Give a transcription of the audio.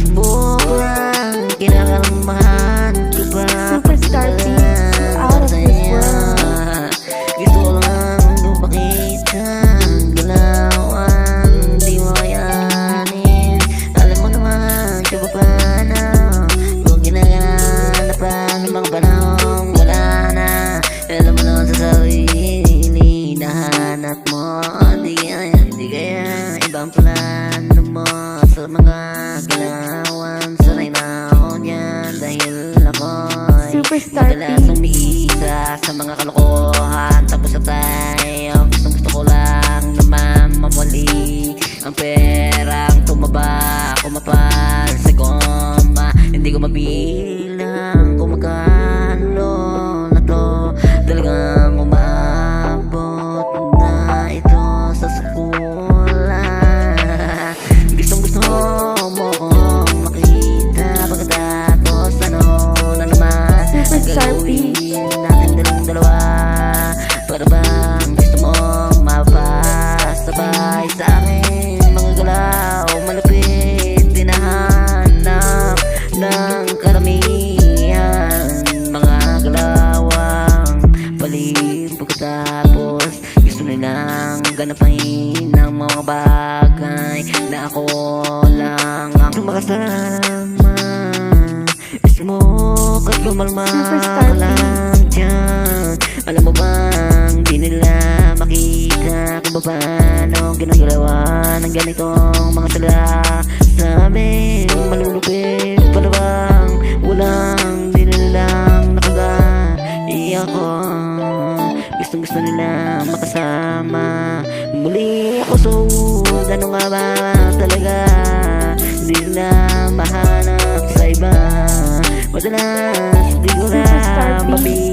Bukan kinakalamahan ko ba Superstar Beats, out of this world. Gusto ko lang lumapakita ang galawan, di mo kayanin. Alam mo naman kung paano, kung ginaganapan ng mga panahon, wala na. Alam mo lang sa sarili, nahanap mo. Di kaya ibang plano mo sa mga galawan. Sanay na ako dyan dahil ako'y Superstar madalas Beats. umiisa sa mga kalokohan. Tapos na tayo, gusto ko lang naman mamuli ang perang tumaba, kumapal sa goma. Hindi ko mabilang kung magkano na to. Talagang umaabot na ito sa sakula. Gusto mo kong makita pagkatapos ano na naman ang Superstar gagawin Beats. natin dalawa. Para bang gusto mong mapasabay sa akin mga galaw malapit, tinahanap ng karamihan. Mga galawang palit pagkatapos gusto nilang ganapin ng mga bagay na ako lang ang makasama. Smoke at lumalma Superstar lang dyan. Alam mo bang di nila makita kung paano ginagalawa ng ganitong mga sala sa amin. Malulupit pala bang walang di nilang nakagaya ko. Gusto nila makasama muli ako. So ano nga ba talaga di nila mahanap sa iba. Madalas di ko Superstar na Beats.